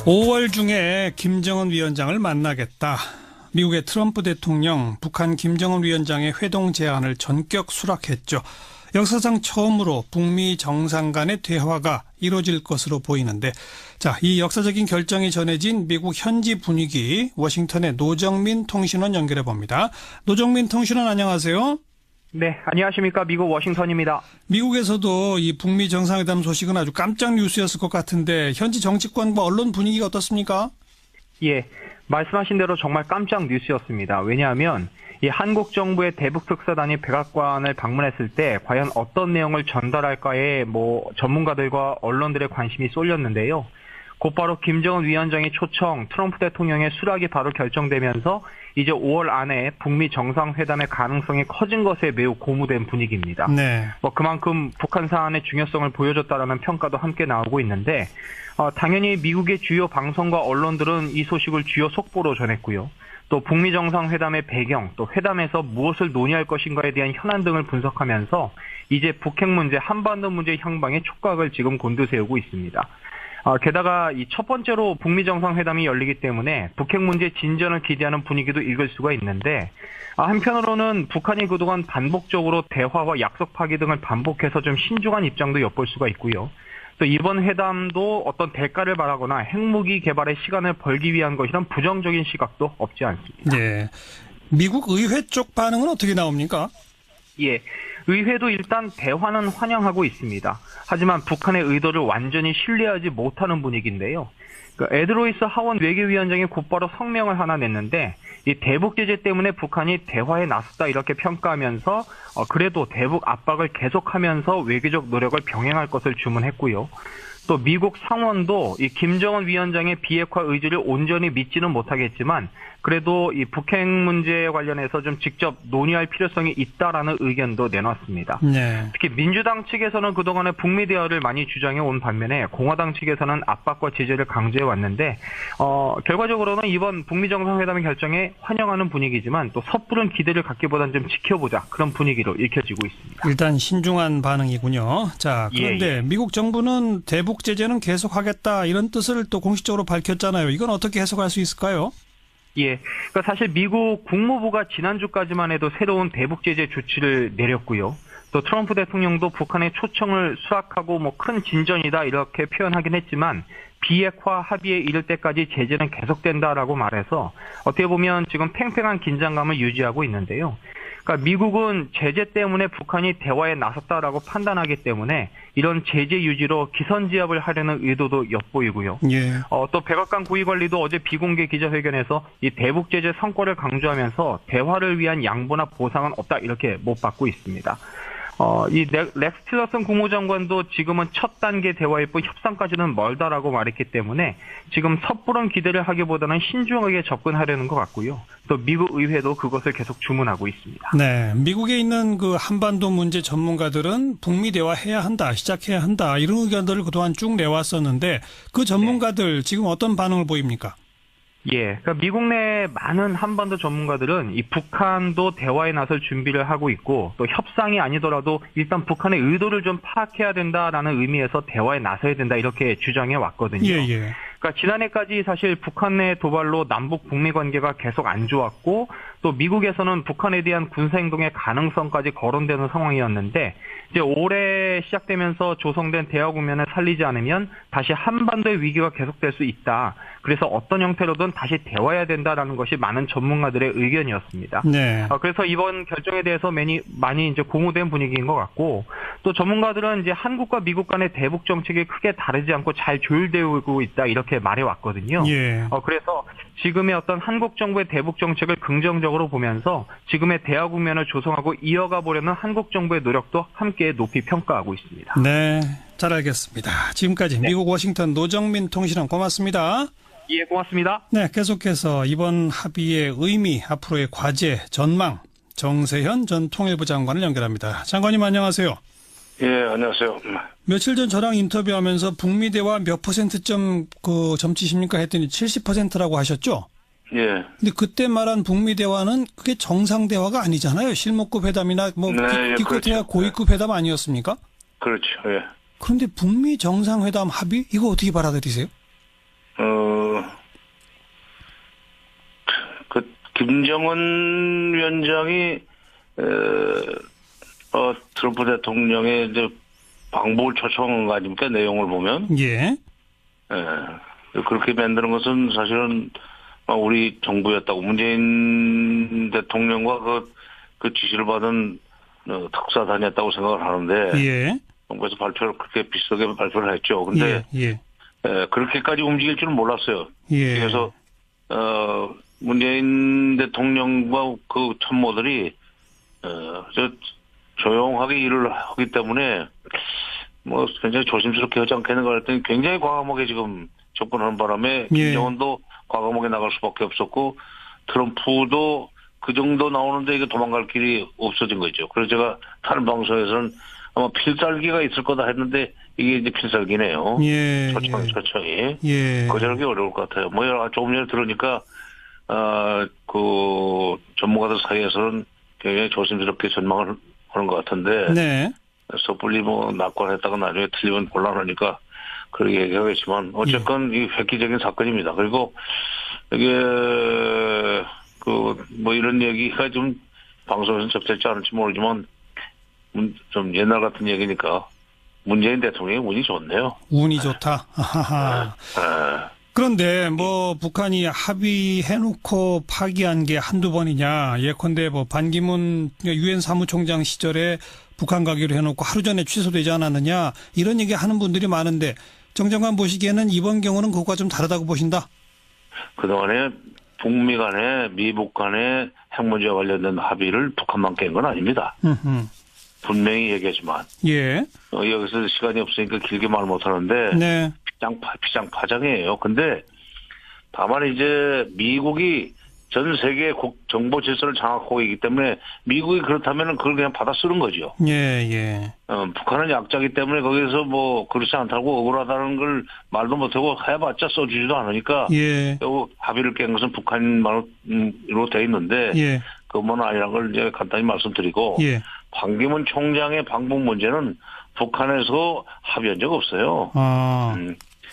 5월 중에 김정은 위원장을 만나겠다. 미국의 트럼프 대통령, 북한 김정은 위원장의 회동 제안을 전격 수락했죠. 역사상 처음으로 북미 정상 간의 대화가 이루어질 것으로 보이는데, 자, 이 역사적인 결정이 전해진 미국 현지 분위기, 워싱턴의 노정민 통신원 연결해 봅니다. 노정민 통신원 안녕하세요. 네, 안녕하십니까. 미국 워싱턴입니다. 미국에서도 이 북미 정상회담 소식은 아주 깜짝 뉴스였을 것 같은데 현지 정치권과 언론 분위기가 어떻습니까? 예, 말씀하신 대로 정말 깜짝 뉴스였습니다. 왜냐하면 이 한국 정부의 대북 특사단이 백악관을 방문했을 때 과연 어떤 내용을 전달할까에 전문가들과 언론들의 관심이 쏠렸는데요. 곧바로 김정은 위원장의 초청, 트럼프 대통령의 수락이 바로 결정되면서 이제 5월 안에 북미 정상회담의 가능성이 커진 것에 매우 고무된 분위기입니다. 네. 그만큼 북한 사안의 중요성을 보여줬다라는 평가도 함께 나오고 있는데, 당연히 미국의 주요 방송과 언론들은 이 소식을 주요 속보로 전했고요. 또 북미 정상회담의 배경, 또 회담에서 무엇을 논의할 것인가에 대한 현안 등을 분석하면서 이제 북핵 문제, 한반도 문제 향방에 촉각을 지금 곤두세우고 있습니다. 게다가 이 첫 번째로 북미 정상회담이 열리기 때문에 북핵 문제 진전을 기대하는 분위기도 읽을 수가 있는데, 한편으로는 북한이 그동안 반복적으로 대화와 약속 파기 등을 반복해서 좀 신중한 입장도 엿볼 수가 있고요. 또 이번 회담도 어떤 대가를 바라거나 핵무기 개발에 시간을 벌기 위한 것이란 부정적인 시각도 없지 않습니다. 네. 미국 의회 쪽 반응은 어떻게 나옵니까? 예. 의회도 일단 대화는 환영하고 있습니다. 하지만 북한의 의도를 완전히 신뢰하지 못하는 분위기인데요. 에드 로이스 하원 외교위원장이 곧바로 성명을 하나 냈는데, 이 대북 제재 때문에 북한이 대화에 나섰다 이렇게 평가하면서 그래도 대북 압박을 계속하면서 외교적 노력을 병행할 것을 주문했고요. 또 미국 상원도 이 김정은 위원장의 비핵화 의지를 온전히 믿지는 못하겠지만 그래도 이 북핵 문제에 관련해서 좀 직접 논의할 필요성이 있다라는 의견도 내놨습니다. 네. 특히 민주당 측에서는 그동안에 북미 대화를 많이 주장해 온 반면에 공화당 측에서는 압박과 제재를 강조해 왔는데, 결과적으로는 이번 북미 정상회담의 결정에 환영하는 분위기지만 또 섣부른 기대를 갖기보다는 좀 지켜보자, 그런 분위기로 읽혀지고 있습니다. 일단 신중한 반응이군요. 자, 그런데 미국 정부는 대북 제재는 계속하겠다 이런 뜻을 또 공식적으로 밝혔잖아요. 이건 어떻게 해석할 수 있을까요? 예, 그러니까 사실 미국 국무부가 지난주까지만 해도 새로운 대북 제재 조치를 내렸고요. 또 트럼프 대통령도 북한의 초청을 수락하고 큰 진전이다 이렇게 표현하긴 했지만 비핵화 합의에 이를 때까지 제재는 계속된다라고 말해서 어떻게 보면 지금 팽팽한 긴장감을 유지하고 있는데요. 그러니까 미국은 제재 때문에 북한이 대화에 나섰다라고 판단하기 때문에 이런 제재 유지로 기선제압을 하려는 의도도 엿보이고요. 예. 또 백악관 고위관리도 어제 비공개 기자회견에서 이 대북 제재 성과를 강조하면서 대화를 위한 양보나 보상은 없다 이렇게 못 받고 있습니다. 이 렉스 틸러슨 국무장관도 지금은 첫 단계 대화일 뿐 협상까지는 멀다라고 말했기 때문에 지금 섣부른 기대를 하기보다는 신중하게 접근하려는 것 같고요. 또 미국 의회도 그것을 계속 주문하고 있습니다. 네, 미국에 있는 그 한반도 문제 전문가들은 북미 대화 해야 한다, 시작해야 한다 이런 의견들을 그동안 쭉 내왔었는데 그 전문가들 지금 어떤 반응을 보입니까? 예, 그러니까 미국 내 많은 한반도 전문가들은 이 북한도 대화에 나설 준비를 하고 있고 또 협상이 아니더라도 일단 북한의 의도를 좀 파악해야 된다라는 의미에서 대화에 나서야 된다 이렇게 주장해 왔거든요. 예. 그러니까 지난해까지 사실 북한 내 도발로 남북 북미 관계가 계속 안 좋았고 또 미국에서는 북한에 대한 군사행동의 가능성까지 거론되는 상황이었는데 이제 올해 시작되면서 조성된 대화 국면을 살리지 않으면 다시 한반도의 위기가 계속될 수 있다. 그래서 어떤 형태로든 다시 대화해야 된다라는 것이 많은 전문가들의 의견이었습니다. 네. 그래서 이번 결정에 대해서 많이 이제 고무된 분위기인 것 같고 또 전문가들은 이제 한국과 미국 간의 대북 정책이 크게 다르지 않고 잘 조율되고 있다 이렇게 말해왔거든요. 예. 그래서 지금의 어떤 한국 정부의 대북 정책을 긍정적으로 보면서 지금의 대화 국면을 조성하고 이어가 보려는 한국 정부의 노력도 함께 높이 평가하고 있습니다. 네, 잘 알겠습니다. 지금까지 미국 워싱턴 노정민 통신원 고맙습니다. 예, 고맙습니다. 네, 계속해서 이번 합의의 의미, 앞으로의 과제, 전망, 정세현 전 통일부 장관을 연결합니다. 장관님 안녕하세요. 예, 안녕하세요. 며칠 전 저랑 인터뷰하면서 북미 대화 몇 %점 점치십니까 했더니 70%라고 하셨죠? 예. 근데 그때 말한 북미 대화는 그게 정상 대화가 아니잖아요. 실무급 회담이나 기껏해야 그렇죠. 고위급 회담 아니었습니까? 그렇죠. 예. 그런데 북미 정상회담 합의 이거 어떻게 받아들이세요? 김정은 위원장이 트럼프 대통령의 이제 방북을 초청한 거 아닙니까? 내용을 보면. 예. 그렇게 만드는 것은 사실은 우리 정부였다고 문재인 대통령과 그 지시를 받은 특사단이었다고 생각을 하는데. 예. 정부에서 그렇게 비슷하게 발표를 했죠. 근데 예. 그렇게까지 움직일 줄은 몰랐어요. 예. 그래서 문재인 대통령과 그 참모들이 조용하게 일을 하기 때문에 뭐 굉장히 조심스럽게 하지 않겠는가 했더니 굉장히 과감하게 지금 접근하는 바람에 김정은도 과감하게 나갈 수밖에 없었고 트럼프도 그 정도 나오는데 이게 도망갈 길이 없어진 거죠. 그래서 제가 다른 방송에서는 아마 필살기가 있을 거다 했는데 이게 이제 필살기네요. 예. 초청이. 예. 거절하기 어려울 것 같아요. 뭐 조금 전에 들으니까 그 전문가들 사이에서는 굉장히 조심스럽게 전망을 하는 것 같은데. 네. 섣불리 뭐 낙관했다가 나중에 틀리면 곤란하니까 그렇게 얘기하겠지만 어쨌건 이 획기적인 사건입니다. 그리고 이게 뭐 이런 얘기가 좀 방송에서는 적절치 않을지 모르지만 좀 옛날 같은 얘기니까 문재인 대통령이 운이 좋네요. 운이 좋다. 아하하. 그런데 뭐 북한이 합의해놓고 파기한 게 한두 번이냐. 예컨대 뭐 반기문 유엔 사무총장 시절에 북한 가기로 해놓고 하루 전에 취소되지 않았느냐. 이런 얘기 하는 분들이 많은데 정장관 보시기에는 이번 경우는 그것과 좀 다르다고 보신다? 그동안에 북미 간에 미북 간에 핵 문제와 관련된 합의를 북한만 깬 건 아닙니다. 분명히 얘기하지만. 예. 여기서 시간이 없으니까 길게 말 못하는데. 네. 피장파장이에요. 근데 다만 이제 미국이 전 세계 정보 질서를 장악하고 있기 때문에 미국이 그렇다면 그걸 그냥 받아 쓰는 거죠. 예. 북한은 약자기 때문에 거기서 뭐 그렇지 않다고 억울하다는 걸 말도 못하고 해봤자 써주지도 않으니까. 예. 합의를 깬 것은 북한만으로 돼 있는데. 예. 그것만은 아니라는 걸 이제 간단히 말씀드리고. 예. 반기문 총장의 방북 문제는 북한에서 합의한 적 없어요.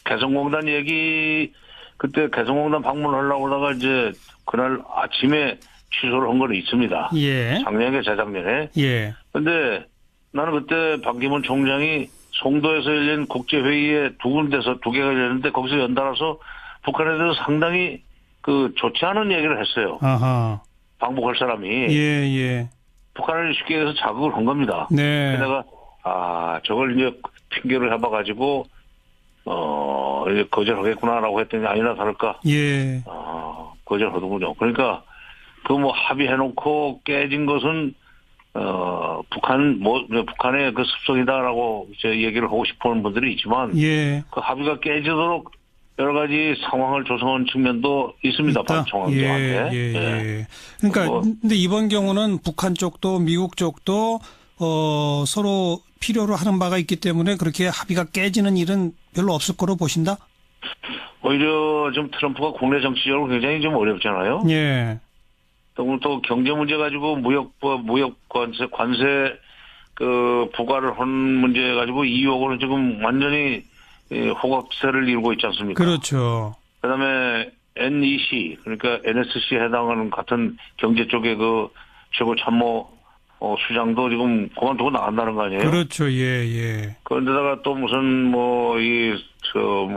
개성공단 얘기, 그때 개성공단 방문하려고 하다가 이제 그날 아침에 취소를 한 건 있습니다. 예. 작년에, 재작년에. 예. 근데 나는 그때 반기문 총장이 송도에서 열린 국제회의에 두 개가 열렸는데 거기서 연달아서 북한에 대해서 상당히 좋지 않은 얘기를 했어요. 아하. 방북할 사람이. 예. 북한을 쉽게 해서 자극을 한 겁니다. 네. 내가 저걸 이제 핑계를 해봐가지고 이제 거절하겠구나라고 했더니 아니나 다를까. 예. 거절하더군요. 그러니까 뭐 합의해놓고 깨진 것은 북한의 그 습성이다라고 이제 얘기를 하고 싶어하는 분들이 있지만. 예. 그 합의가 깨지도록 여러 가지 상황을 조성한 측면도 있습니다. 방청왕들한테. 예. 그러니까 근데 이번 경우는 북한 쪽도 미국 쪽도 서로 필요로 하는 바가 있기 때문에 그렇게 합의가 깨지는 일은 별로 없을 거로 보신다? 오히려 좀 트럼프가 국내 정치적으로 굉장히 좀 어렵잖아요. 예. 또 경제 문제 가지고 무역 관세 부과를 한 문제 가지고 이유하고는 지금 완전히 호각세를 이루고 있지 않습니까? 그렇죠. 그다음에 NEC 그러니까 NSC에 해당하는 같은 경제 쪽의 그 최고 참모 수장도 지금 그만두고 나간다는 거 아니에요? 그렇죠. 예. 그런데다가 또 무슨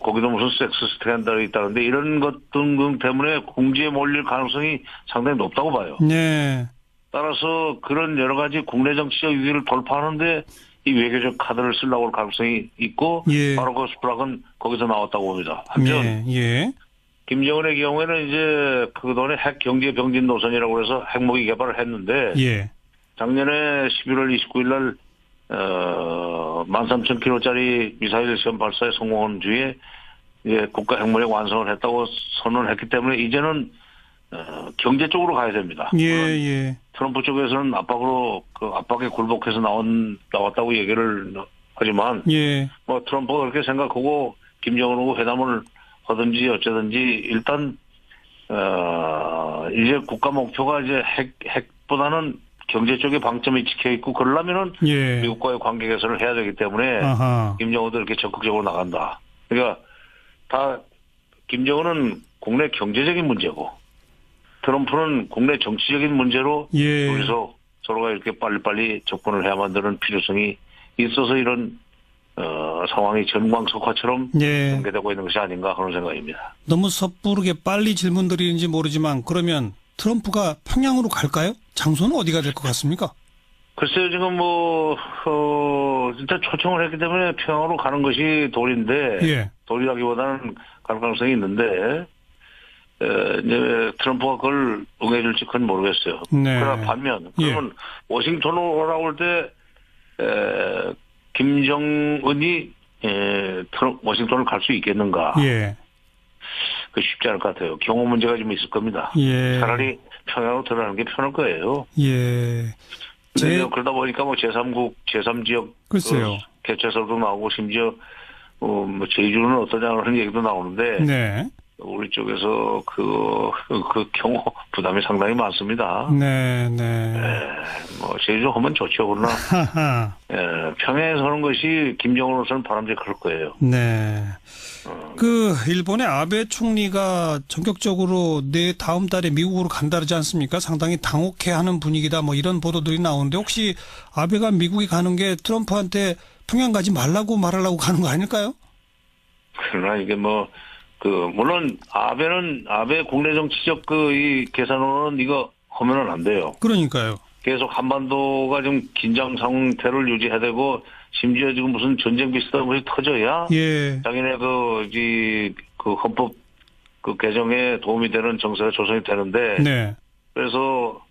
거기도 무슨 섹스 스캔들이 있다는데 이런 것 등 때문에 궁지에 몰릴 가능성이 상당히 높다고 봐요. 네. 따라서 그런 여러 가지 국내 정치적 위기를 돌파하는데 이 외교적 카드를 쓰려고 할 가능성이 있고 바로 그 수락은 거기서 나왔다고 봅니다. 한편 김정은의 경우에는 이제 그동안에 핵 경제 병진 노선이라고 해서 핵무기 개발을 했는데 작년에 11월 29일 날 13,000km짜리 미사일 시험 발사에 성공한 뒤에 국가 핵무력 완성을 했다고 선언했기 때문에 이제는 경제 쪽으로 가야 됩니다. 트럼프 쪽에서는 압박에 굴복해서 나왔다고 얘기를 하지만 뭐 트럼프가 그렇게 생각하고 김정은하고 회담을 하든지 어쩌든지 일단 이제 국가 목표가 이제 핵보다는 경제 쪽에 방점이 찍혀 있고 그러려면은 미국과의 관계 개선을 해야 되기 때문에 김정은도 이렇게 적극적으로 나간다. 그러니까 다 김정은은 국내 경제적인 문제고 트럼프는 국내 정치적인 문제로 예. 여기서 서로가 이렇게 빨리빨리 접근을 해야만 되는 필요성이 있어서 이런 상황이 전광석화처럼 예. 전개되고 있는 것이 아닌가 하는 생각입니다. 너무 섭부르게 빨리 질문 드리는지 모르지만 그러면 트럼프가 평양으로 갈까요? 장소는 어디가 될 것 같습니까? 글쎄요, 지금 진짜 초청을 했기 때문에 평양으로 가는 것이 도리인데, 예. 도리라기보다는 갈 가능성이 있는데, 이제 트럼프가 그걸 응해줄지 그건 모르겠어요. 네. 그러나 반면, 예. 그러면 워싱턴으로 올라올 때, 김정은이, 워싱턴을 갈 수 있겠는가? 예. 그 쉽지 않을 것 같아요. 경호 문제가 좀 있을 겁니다. 예. 차라리 평양으로 들어가는 게 편할 거예요. 예. 그러다 보니까 뭐 제3국, 제3지역 글쎄요. 개최설도 나오고 심지어 뭐 제주는 어떠냐는 얘기도 나오는데 네. 우리 쪽에서 그 경호 부담이 상당히 많습니다. 네, 네. 뭐 제주 하면 좋죠. 그러나 하하. 평양에 서는 것이 김정은으로서는 바람직할 거예요. 네. 일본의 아베 총리가 전격적으로 다음 달에 미국으로 간다르지 않습니까? 상당히 당혹해하는 분위기다. 뭐 이런 보도들이 나오는데 혹시 아베가 미국에 가는 게 트럼프한테 평양 가지 말라고 말하려고 가는 거 아닐까요? 그러나 이게 물론 아베 국내 정치적 이 계산으로는 이거 하면은 안 돼요. 그러니까요. 계속 한반도가 좀 긴장 상태를 유지해야 되고 심지어 지금 무슨 전쟁 비슷한 것이 터져야 예. 자기네 그 헌법 개정에 도움이 되는 정세가 조성이 되는데 네. 그래서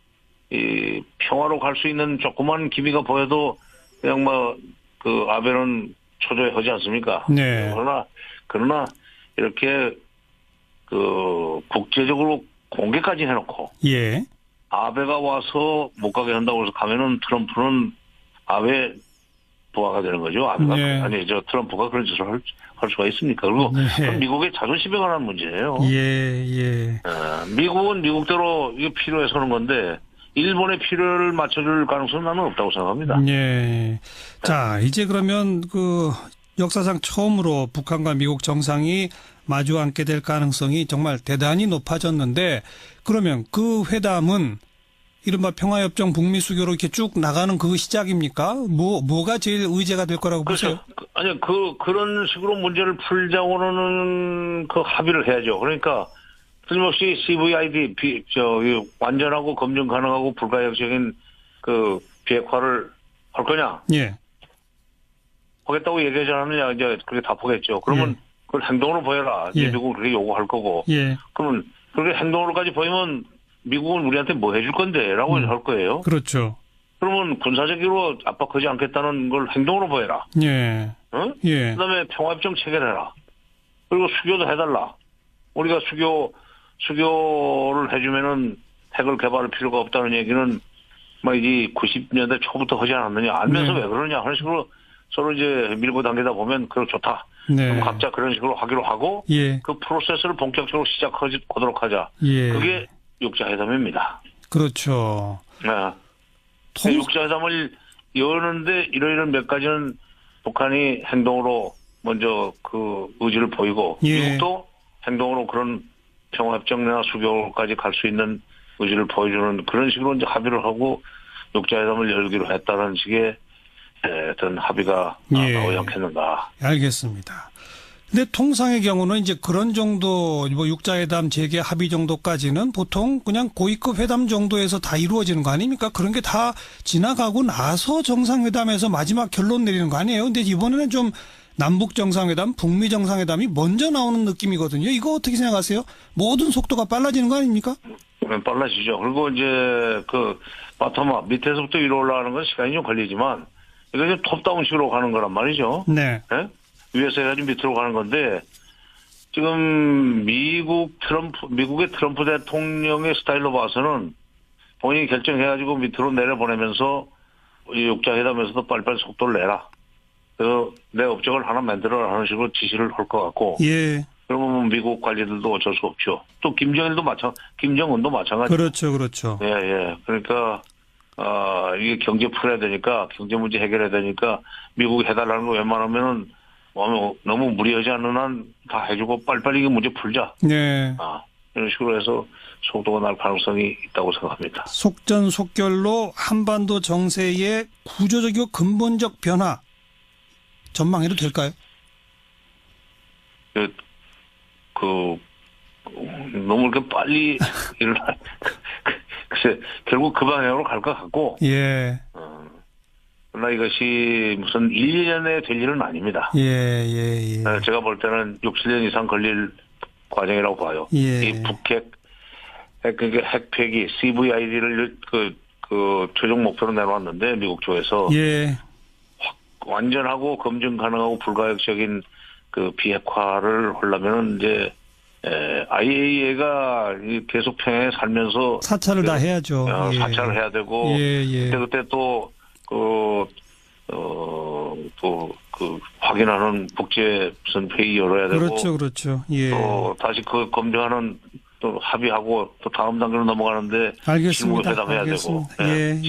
이 평화로 갈 수 있는 조그만 기미가 보여도 그냥 아베는 초조해하지 않습니까? 네. 그러나 이렇게 국제적으로 공개까지 해놓고 예. 아베가 와서 못 가게 한다고 해서 가면은 트럼프는 아베 부하가 되는 거죠. 아베가 네. 트럼프가 그런 짓을 할 수가 있습니까? 그리고 네. 미국의 자존심에 관한 문제예요. 예. 미국은 미국대로 이게 필요해서 하는 건데 일본의 필요를 맞춰줄 가능성은 나는 없다고 생각합니다. 예. 자, 이제 그러면 역사상 처음으로 북한과 미국 정상이 마주 앉게 될 가능성이 정말 대단히 높아졌는데 그러면 그 회담은 이른바 평화협정 북미 수교로 이렇게 쭉 나가는 그 시작입니까? 뭐가 제일 의제가 될 거라고 보세요? 아니, 그런 식으로 문제를 풀자고는 합의를 해야죠. 그러니까, 틀림없이 CVID, 완전하고 검증 가능하고 불가역적인 비핵화를 할 거냐? 예. 하겠다고 얘기하지 않았느냐? 이제 그렇게 답하겠죠. 그러면 그걸 행동으로 보여라. 예. 미국은 그렇게 요구할 거고. 예. 그러면 그렇게 행동으로까지 보이면 미국은 우리한테 뭐 해줄 건데? 라고 할 거예요. 그렇죠. 그러면 군사적으로 압박하지 않겠다는 걸 행동으로 보여라. 예. 응? 예. 그다음에 평화협정 체결해라. 그리고 수교도 해달라. 우리가 수교를 해주면은 핵을 개발할 필요가 없다는 얘기는 이제 90년대 초부터 하지 않았느냐. 알면서 왜 그러냐 하는 식으로 서로 이제 밀고 당기다 보면 그거 좋다. 네. 그럼 각자 그런 식으로 하기로 하고 예. 그 프로세스를 본격적으로 시작하도록 하자. 예. 그게 육자회담입니다. 그렇죠. 네. 육자회담을 여는데 이런 몇 가지는 북한이 행동으로 먼저 의지를 보이고 예. 미국도 행동으로 그런 평화협정이나 수교까지 갈 수 있는 의지를 보여주는 그런 식으로 이제 합의를 하고 육자회담을 열기로 했다는 식의 어떤 합의가 나오지 않겠는가. 알겠습니다. 근데 통상의 경우는 이제 그런 정도 육자회담 재개 합의 정도까지는 보통 그냥 고위급 회담 정도에서 다 이루어지는 거 아닙니까? 그런 게 다 지나가고 나서 정상회담에서 마지막 결론 내리는 거 아니에요? 근데 이번에는 좀 남북 정상회담, 북미 정상회담이 먼저 나오는 느낌이거든요. 이거 어떻게 생각하세요? 모든 속도가 빨라지는 거 아닙니까? 빨라지죠. 그리고 이제 바텀업 밑에서부터 위로 올라가는 건 시간이 좀 걸리지만 이거 이제 톱다운식으로 가는 거란 말이죠. 네. 네? 위에서 해가지고 밑으로 가는 건데 지금 미국의 트럼프 대통령의 스타일로 봐서는 본인이 결정해가지고 밑으로 내려보내면서 육자회담에서도 빨리빨리 속도를 내라. 그래서 내 업적을 하나 만들어라 하는 식으로 지시를 할 것 같고. 예. 그러면 미국 관리들도 어쩔 수 없죠. 또 김정은도 마찬가지. 그렇죠. 예. 그러니까 이게 경제 풀어야 되니까 경제 문제 해결해야 되니까 미국이 해달라는 거 웬만하면은 너무 무리하지 않는 한 다 해주고 빨리빨리 이 문제 풀자. 네. 이런 식으로 해서 속도가 날 가능성이 있다고 생각합니다. 속전속결로 한반도 정세의 구조적이고 근본적 변화 전망해도 될까요? 너무 이렇게 빨리 일어나 글쎄 결국 그 방향으로 갈 것 같고. 예. 그러나 이것이 무슨 1, 2년에 될 일은 아닙니다. 예. 제가 볼 때는 6, 7년 이상 걸릴 과정이라고 봐요. 예. 이 북핵 핵폐기 CVID를 그 최종 목표로 내놓았는데 미국 쪽에서 예. 완전하고 검증 가능하고 불가역적인 그 비핵화를 하려면은 이제 IAEA가 계속 평양에 살면서 사찰을 다 해야죠. 예. 사찰을 해야 되고 그때 또 확인하는 국제 무슨 회의 열어야 되고 그렇죠. 예. 또 다시 그 검증하는 또 합의하고 또 다음 단계로 넘어가는데 알겠습니다. 실무 회담해야 되고. 예.